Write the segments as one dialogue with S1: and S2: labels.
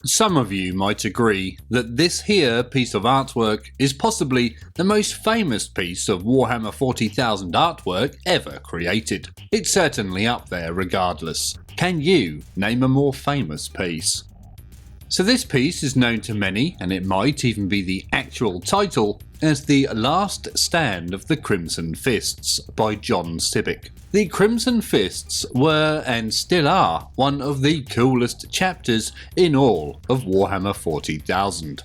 S1: Some of you might agree that this here piece of artwork is possibly the most famous piece of Warhammer 40,000 artwork ever created. It's certainly up there regardless. Can you name a more famous piece? So this piece is known to many, and it might even be the actual title, as The Last Stand of the Crimson Fists by John Sibbick. The Crimson Fists were, and still are, one of the coolest chapters in all of Warhammer 40,000.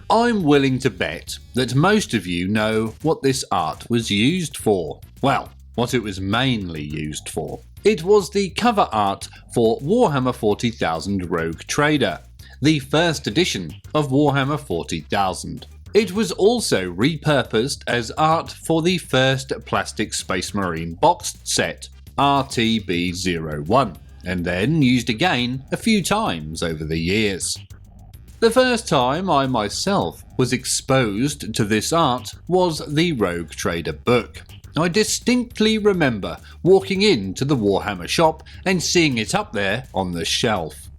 S1: I'm willing to bet that most of you know what this art was used for. Well, what it was mainly used for. It was the cover art for Warhammer 40,000 Rogue Trader, the first edition of Warhammer 40,000. It was also repurposed as art for the first plastic Space Marine boxed set, RTB01, and then used again a few times over the years. The first time I myself was exposed to this art was the Rogue Trader book. I distinctly remember walking into the Warhammer shop and seeing it up there on the shelf.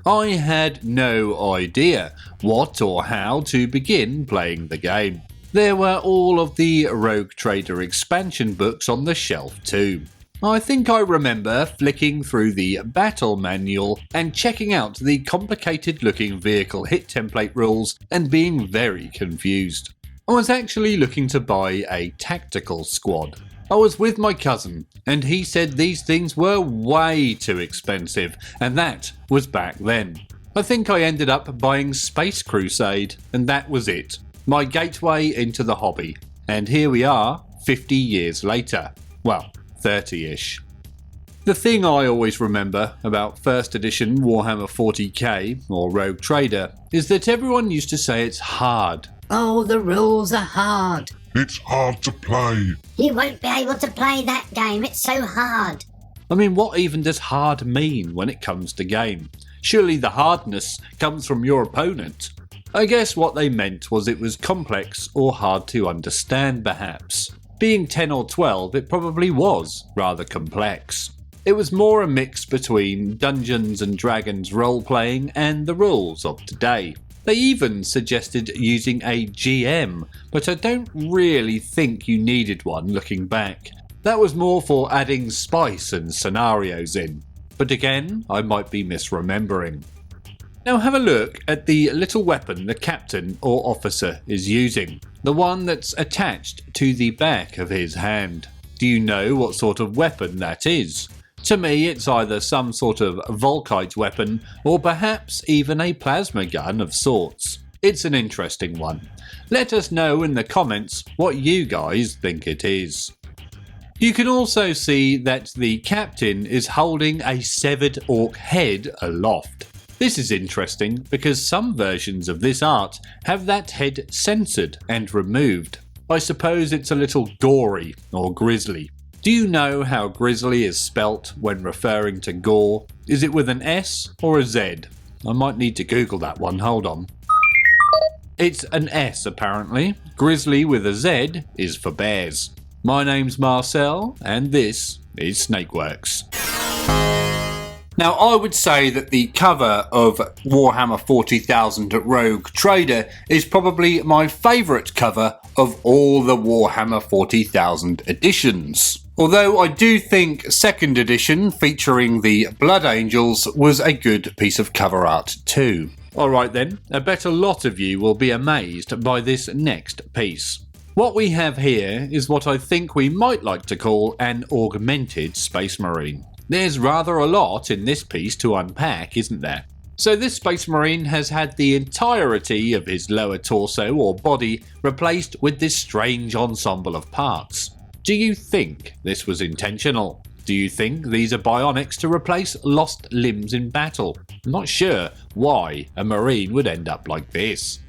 S1: I had no idea what or how to begin playing the game. There were all of the Rogue Trader expansion books on the shelf too. I think I remember flicking through the battle manual and checking out the complicated looking vehicle hit template rules and being very confused. I was actually looking to buy a tactical squad. I was with my cousin, and he said these things were way too expensive, and that was back then. I think I ended up buying Space Crusade, and that was it. My gateway into the hobby. And here we are, 50 years later. Well, 30-ish. The thing I always remember about first edition Warhammer 40k, or Rogue Trader, is that everyone used to say it's hard.
S2: Oh, the rules are hard.
S3: It's hard to play.
S2: You won't be able to play that game, it's so hard.
S1: I mean, what even does hard mean when it comes to game? Surely the hardness comes from your opponent. I guess what they meant was it was complex or hard to understand perhaps. Being 10 or 12, it probably was rather complex. It was more a mix between Dungeons and Dragons role-playing and the rules of today. They even suggested using a GM, but I don't really think you needed one looking back. That was more for adding spice and scenarios in. But again, I might be misremembering. Now have a look at the little weapon the captain or officer is using, the one that's attached to the back of his hand. Do you know what sort of weapon that is? To me, it's either some sort of Volkite weapon or perhaps even a plasma gun of sorts. It's an interesting one. Let us know in the comments what you guys think it is. You can also see that the captain is holding a severed orc head aloft. This is interesting because some versions of this art have that head censored and removed. I suppose it's a little gory or grisly. Do you know how grizzly is spelt when referring to gore? Is it with an S or a Z? I might need to Google that one, hold on. It's an S apparently. Grizzly with a Z is for bears. My name's Marcel, and this is SnakeWorks. Now I would say that the cover of Warhammer 40,000 Rogue Trader is probably my favourite cover of all the Warhammer 40,000 editions. Although I do think 2nd edition featuring the Blood Angels was a good piece of cover art too. Alright then, I bet a lot of you will be amazed by this next piece. What we have here is what I think we might like to call an augmented Space Marine. There's rather a lot in this piece to unpack, isn't there? So this Space Marine has had the entirety of his lower torso or body replaced with this strange ensemble of parts. Do you think this was intentional? Do you think these are bionics to replace lost limbs in battle? I'm not sure why a Marine would end up like this.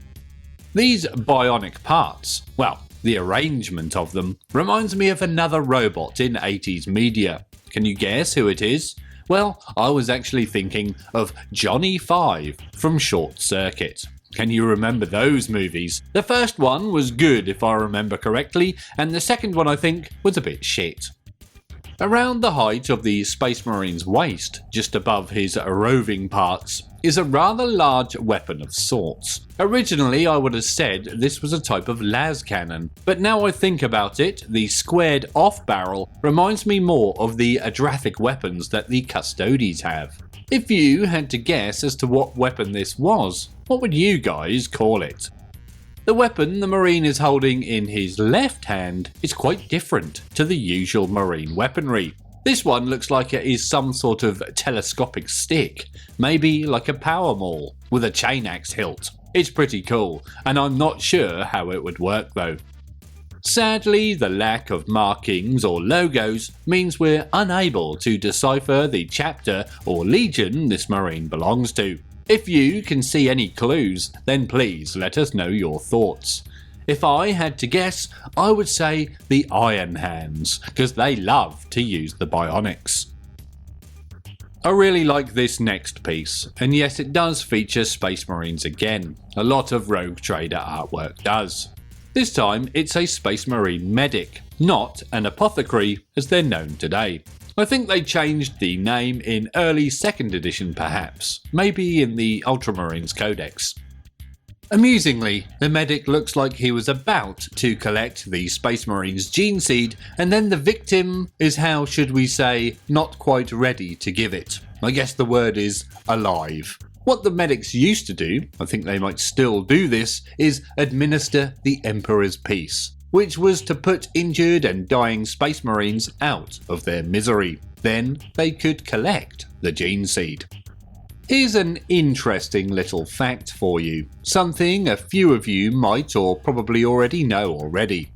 S1: These bionic parts, well, the arrangement of them, reminds me of another robot in 80s media. Can you guess who it is? Well, I was actually thinking of Johnny 5 from Short Circuit. Can you remember those movies? The first one was good if I remember correctly, and the second one I think was a bit shit. Around the height of the Space Marine's waist, just above his roving parts, is a rather large weapon of sorts. Originally I would have said this was a type of las cannon, but now I think about it, the squared off barrel reminds me more of the Adrathic weapons that the Custodes have. If you had to guess as to what weapon this was, what would you guys call it? The weapon the Marine is holding in his left hand is quite different to the usual Marine weaponry. This one looks like it is some sort of telescopic stick, maybe like a power maul, with a chain axe hilt. It's pretty cool, and I'm not sure how it would work though. Sadly, the lack of markings or logos means we're unable to decipher the chapter or legion this Marine belongs to. If you can see any clues, then please let us know your thoughts. If I had to guess, I would say the Iron Hands, because they love to use the bionics. I really like this next piece, and yes, it does feature Space Marines again. A lot of Rogue Trader artwork does. This time it's a Space Marine medic, not an apothecary as they're known today. I think they changed the name in early 2nd edition perhaps, maybe in the Ultramarines Codex. Amusingly, the medic looks like he was about to collect the Space Marine's gene seed, and then the victim is, how should we say, not quite ready to give it. I guess the word is alive. What the medics used to do, I think they might still do this, is administer the Emperor's Peace, which was to put injured and dying Space Marines out of their misery. Then they could collect the gene seed. Here's an interesting little fact for you, something a few of you might or probably already know already.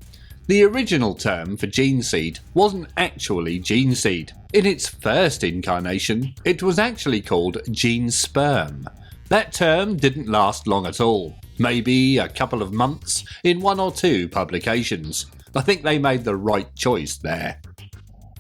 S1: The original term for gene seed wasn't actually gene seed. In its first incarnation, it was actually called gene sperm. That term didn't last long at all, maybe a couple of months in 1 or 2 publications. I think they made the right choice there.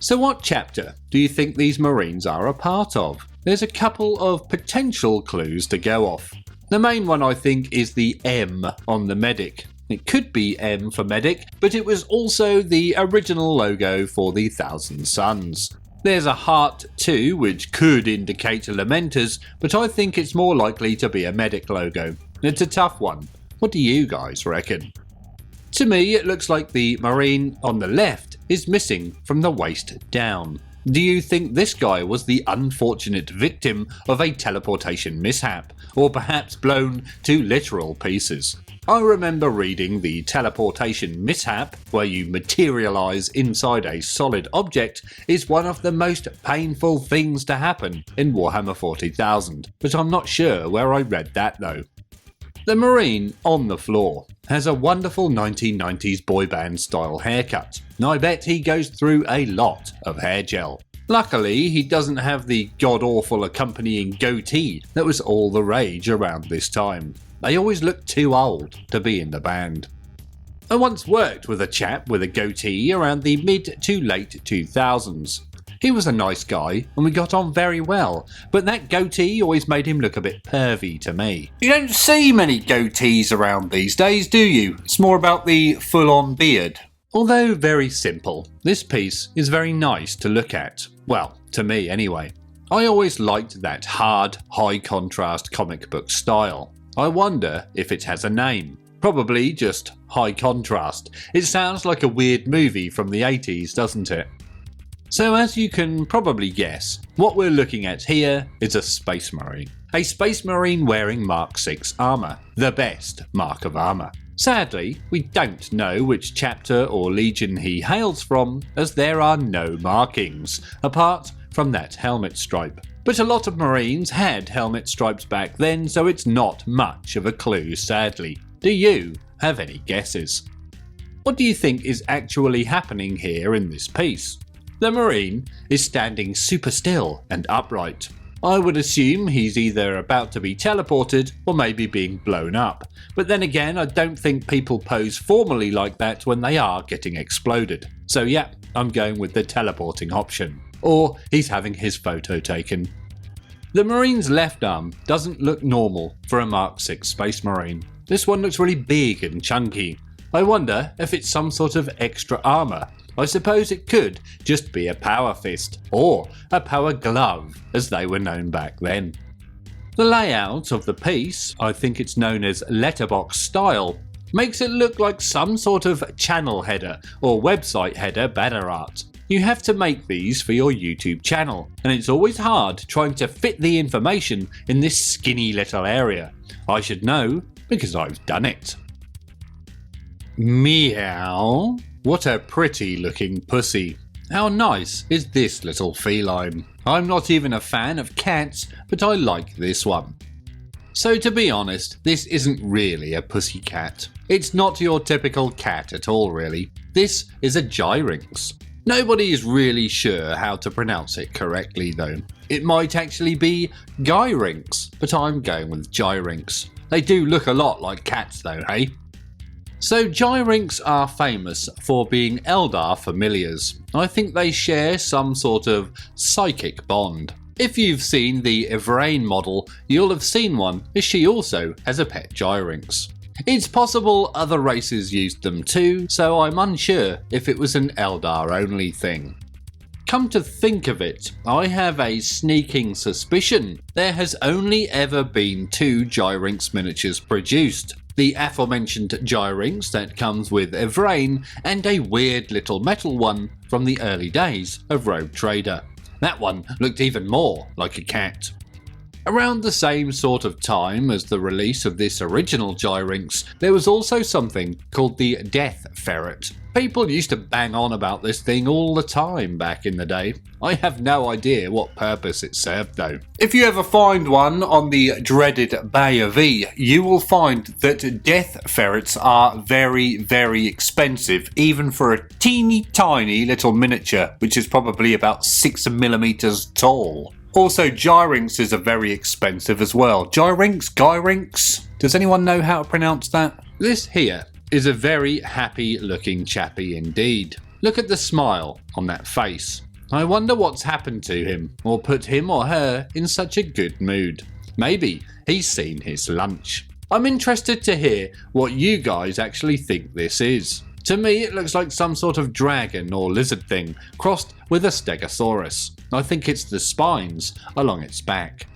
S1: So what chapter do you think these Marines are a part of? There's a couple of potential clues to go off. The main one I think is the M on the medic. It could be M for medic, but it was also the original logo for the Thousand Suns. There's a heart too, which could indicate Lamenters, but I think it's more likely to be a medic logo. It's a tough one. What do you guys reckon? To me, it looks like the Marine on the left is missing from the waist down. Do you think this guy was the unfortunate victim of a teleportation mishap, or perhaps blown to literal pieces? I remember reading the teleportation mishap, where you materialise inside a solid object, is one of the most painful things to happen in Warhammer 40,000, but I'm not sure where I read that though. The Marine on the floor has a wonderful 1990s boy band style haircut, and I bet he goes through a lot of hair gel. Luckily, he doesn't have the god-awful accompanying goatee that was all the rage around this time. They always looked too old to be in the band. I once worked with a chap with a goatee around the mid to late 2000s. He was a nice guy and we got on very well, but that goatee always made him look a bit pervy to me. You don't see many goatees around these days, do you? It's more about the full-on beard. Although very simple, this piece is very nice to look at. Well, to me anyway. I always liked that hard, high-contrast comic book style. I wonder if it has a name. Probably just high contrast. It sounds like a weird movie from the 80s, doesn't it? So as you can probably guess, what we're looking at here is a Space Marine. A Space Marine wearing Mark 6 armour, the best mark of armour. Sadly, we don't know which chapter or legion he hails from, as there are no markings, apart from that helmet stripe. But a lot of Marines had helmet stripes back then, so it's not much of a clue, sadly. Do you have any guesses? What do you think is actually happening here in this piece? The Marine is standing super still and upright. I would assume he's either about to be teleported or maybe being blown up. But then again, I don't think people pose formally like that when they are getting exploded. So yeah, I'm going with the teleporting option. Or he's having his photo taken. The Marine's left arm doesn't look normal for a Mark 6 Space Marine. This one looks really big and chunky. I wonder if it's some sort of extra armour, I suppose it could just be a power fist, or a power glove, as they were known back then. The layout of the piece, I think it's known as letterbox style, makes it look like some sort of channel header or website header banner art. You have to make these for your YouTube channel, and it's always hard trying to fit the information in this skinny little area. I should know because I've done it. Meow. What a pretty looking pussy. How nice is this little feline? I'm not even a fan of cats, but I like this one. So to be honest, this isn't really a pussy cat. It's not your typical cat at all really. This is a Gyrinx. Nobody is really sure how to pronounce it correctly though. It might actually be Gyrinx, but I'm going with Gyrinx. They do look a lot like cats though, hey? So Gyrinx are famous for being Eldar familiars. I think they share some sort of psychic bond. If you've seen the Ivrain model, you'll have seen one, as she also has a pet Gyrinx. It's possible other races used them too, so I'm unsure if it was an Eldar only thing. Come to think of it, I have a sneaking suspicion there has only ever been 2 Gyrinx miniatures produced. The aforementioned Gyrinx that comes with Ivrain, and a weird little metal one from the early days of Rogue Trader. That one looked even more like a cat. Around the same sort of time as the release of this original Gyrinx, there was also something called the Death Ferret. People used to bang on about this thing all the time back in the day. I have no idea what purpose it served though. If you ever find one on the dreaded Bay of E, you will find that Death Ferrets are very, very expensive, even for a teeny tiny little miniature, which is probably about 6mm tall. Also, Gyrinxes are very expensive as well. Gyrinx? Does anyone know how to pronounce that? This here is a very happy looking chappy indeed. Look at the smile on that face. I wonder what's happened to him, or put him or her in such a good mood. Maybe he's seen his lunch. I'm interested to hear what you guys actually think this is. To me, it looks like some sort of dragon or lizard thing, crossed with a stegosaurus. I think it's the spines along its back.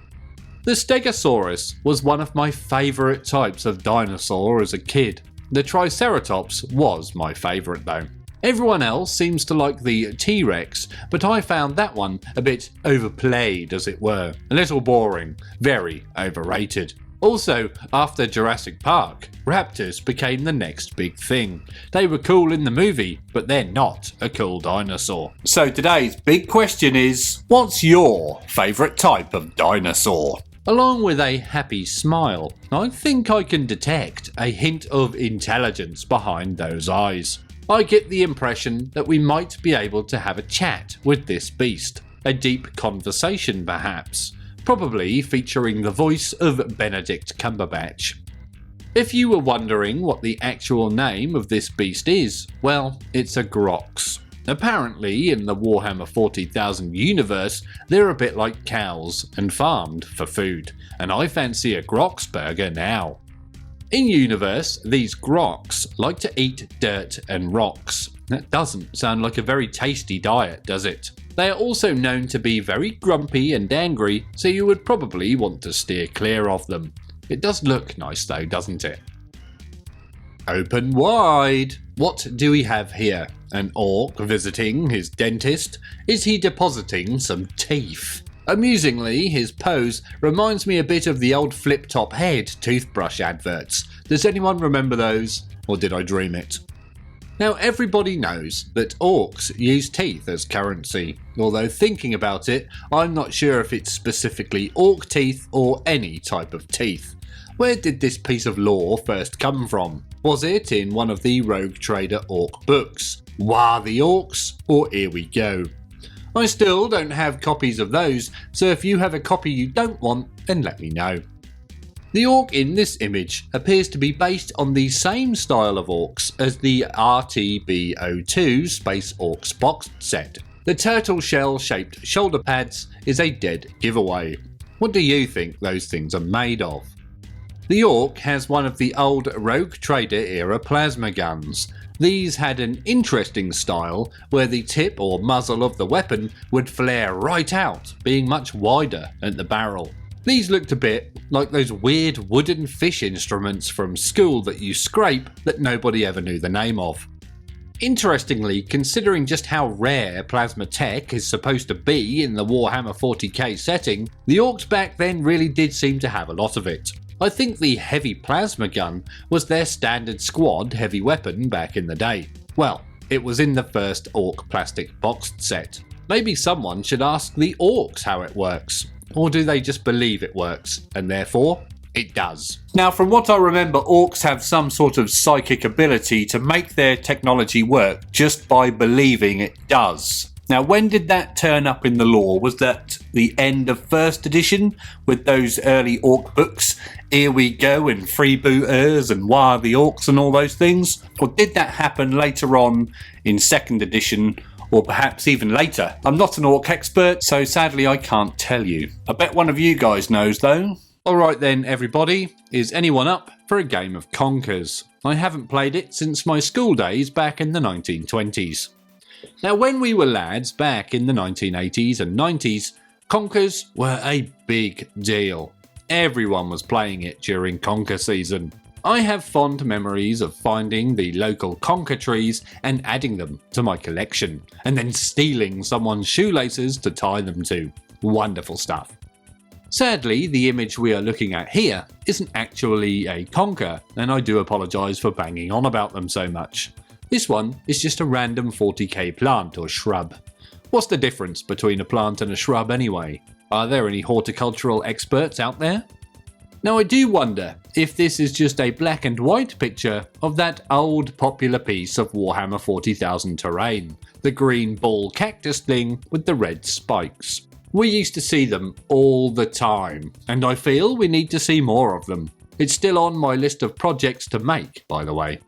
S1: The stegosaurus was one of my favourite types of dinosaur as a kid. The triceratops was my favourite though. Everyone else seems to like the T-Rex, but I found that one a bit overplayed, as it were. A little boring, very overrated. Also, after Jurassic Park, raptors became the next big thing. They were cool in the movie, but they're not a cool dinosaur. So today's big question is, what's your favourite type of dinosaur? Along with a happy smile, I think I can detect a hint of intelligence behind those eyes. I get the impression that we might be able to have a chat with this beast. A deep conversation perhaps. Probably featuring the voice of Benedict Cumberbatch. If you were wondering what the actual name of this beast is, well, it's a Grox. Apparently, in the Warhammer 40,000 universe, they're a bit like cows and farmed for food, and I fancy a Grox burger now. In universe, these Grox like to eat dirt and rocks. That doesn't sound like a very tasty diet, does it? They are also known to be very grumpy and angry, so you would probably want to steer clear of them. It does look nice though, doesn't it? Open wide! What do we have here? An orc visiting his dentist? Is he depositing some teeth? Amusingly, his pose reminds me a bit of the old flip-top head toothbrush adverts. Does anyone remember those? Or did I dream it? Now everybody knows that orcs use teeth as currency, although thinking about it, I'm not sure if it's specifically orc teeth or any type of teeth. Where did this piece of lore first come from? Was it in one of the Rogue Trader orc books? Wah the orcs, or here we go? I still don't have copies of those, so if you have a copy you don't want, then let me know. The orc in this image appears to be based on the same style of orcs as the RTB02 Space Orcs box set. The turtle shell shaped shoulder pads is a dead giveaway. What do you think those things are made of? The Ork has one of the old Rogue Trader era plasma guns. These had an interesting style where the tip or muzzle of the weapon would flare right out, being much wider at the barrel. These looked a bit like those weird wooden fish instruments from school that you scrape that nobody ever knew the name of. Interestingly, considering just how rare plasma tech is supposed to be in the Warhammer 40k setting, the Orks back then really did seem to have a lot of it. I think the heavy plasma gun was their standard squad heavy weapon back in the day. Well, it was in the first Ork plastic boxed set. Maybe someone should ask the Orks how it works. Or do they just believe it works, and therefore it does? Now, from what I remember, Orks have some sort of psychic ability to make their technology work just by believing it does. Now, when did that turn up in the lore? Was that the end of first edition with those early Ork books, Here We Go and Freebooters and Why Are the Orks and all those things? Or did that happen later on in second edition, or perhaps even later? I'm not an Ork expert, so sadly I can't tell you. I bet one of you guys knows though. Alright then everybody, is anyone up for a game of Conkers? I haven't played it since my school days back in the 1920s. Now, when we were lads back in the 1980s and 90s, Conkers were a big deal. Everyone was playing it during Conker season. I have fond memories of finding the local Conker trees and adding them to my collection, and then stealing someone's shoelaces to tie them to. Wonderful stuff. Sadly, the image we are looking at here isn't actually a Conker, and I do apologise for banging on about them so much. This one is just a random 40k plant or shrub. What's the difference between a plant and a shrub anyway? Are there any horticultural experts out there? Now, I do wonder if this is just a black and white picture of that old popular piece of Warhammer 40,000 terrain, the green ball cactus thing with the red spikes. We used to see them all the time, and I feel we need to see more of them. It's still on my list of projects to make, by the way.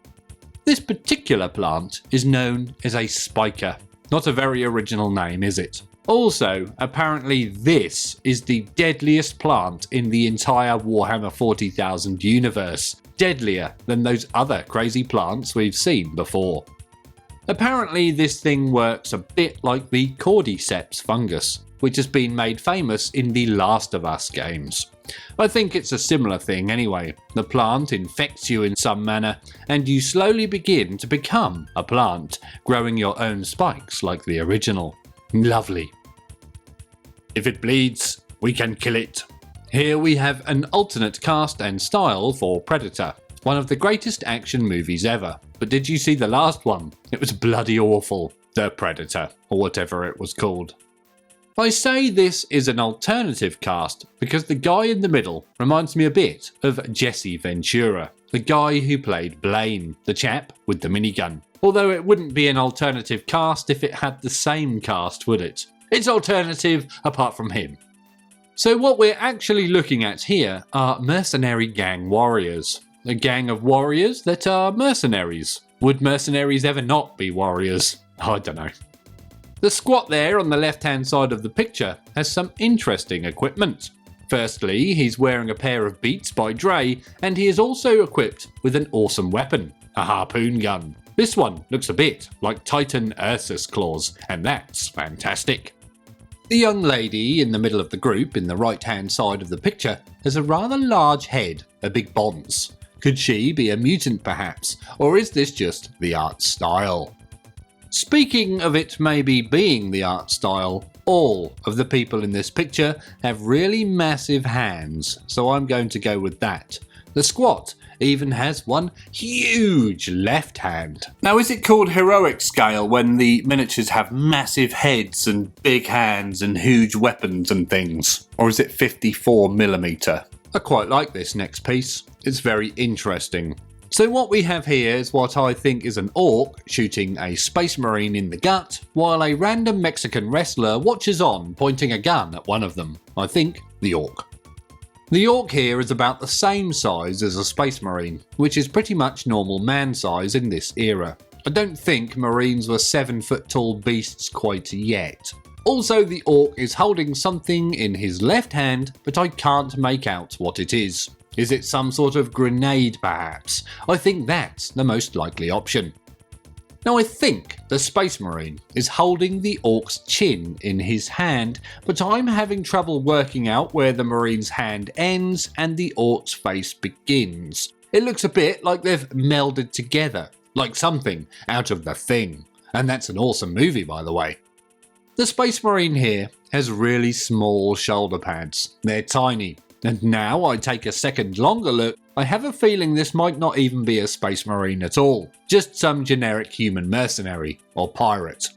S1: This particular plant is known as a spiker. Not a very original name, is it? Also, apparently this is the deadliest plant in the entire Warhammer 40,000 universe. Deadlier than those other crazy plants we've seen before. Apparently this thing works a bit like the cordyceps fungus, which has been made famous in the Last of Us games. I think it's a similar thing anyway. The plant infects you in some manner, and you slowly begin to become a plant, growing your own spikes like the original. Lovely. If it bleeds, we can kill it. Here we have an alternate cast and style for Predator, one of the greatest action movies ever. But did you see the last one? It was bloody awful. The Predator, or whatever it was called. I say this is an alternative cast because the guy in the middle reminds me a bit of Jesse Ventura, the guy who played Blaine, the chap with the minigun. Although it wouldn't be an alternative cast if it had the same cast, would it? It's alternative apart from him. So what we're actually looking at here are mercenary gang warriors. A gang of warriors that are mercenaries. Would mercenaries ever not be warriors? I don't know. The squat there on the left hand side of the picture has some interesting equipment. Firstly, he's wearing a pair of Beats by Dre, and he is also equipped with an awesome weapon, a harpoon gun. This one looks a bit like Titan Ursus claws, and that's fantastic. The young lady in the middle of the group in the right hand side of the picture has a rather large head, a big bonce. Could she be a mutant perhaps, or is this just the art style? Speaking of it maybe being the art style, all of the people in this picture have really massive hands, so I'm going to go with that. The squat even has one huge left hand. Now, is it called heroic scale when the miniatures have massive heads and big hands and huge weapons and things? Or is it 54mm? I quite like this next piece. It's very interesting. So what we have here is what I think is an orc shooting a space marine in the gut, while a random Mexican wrestler watches on pointing a gun at one of them. I think the orc. The orc here is about the same size as a space marine, which is pretty much normal man size in this era. I don't think marines were 7 foot tall beasts quite yet. Also, the orc is holding something in his left hand, but I can't make out what it is. Is it some sort of grenade perhaps? I think that's the most likely option. Now I think the Space Marine is holding the Orc's chin in his hand, but I'm having trouble working out where the Marine's hand ends and the Orc's face begins. It looks a bit like they've melded together, like something out of The Thing. And that's an awesome movie, by the way. The Space Marine here has really small shoulder pads. They're tiny. And now I take a second longer look, I have a feeling this might not even be a Space Marine at all, just some generic human mercenary or pirate.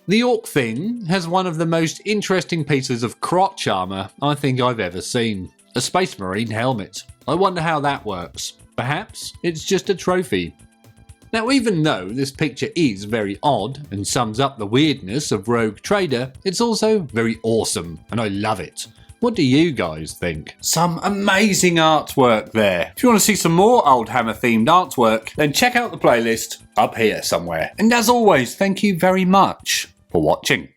S1: The Orc thing has one of the most interesting pieces of crotch armour I think I've ever seen. A Space Marine helmet. I wonder how that works. Perhaps it's just a trophy. Now even though this picture is very odd and sums up the weirdness of Rogue Trader, it's also very awesome and I love it. What do you guys think? Some amazing artwork there. If you want to see some more Oldhammer themed artwork, then check out the playlist up here somewhere. And as always, thank you very much for watching.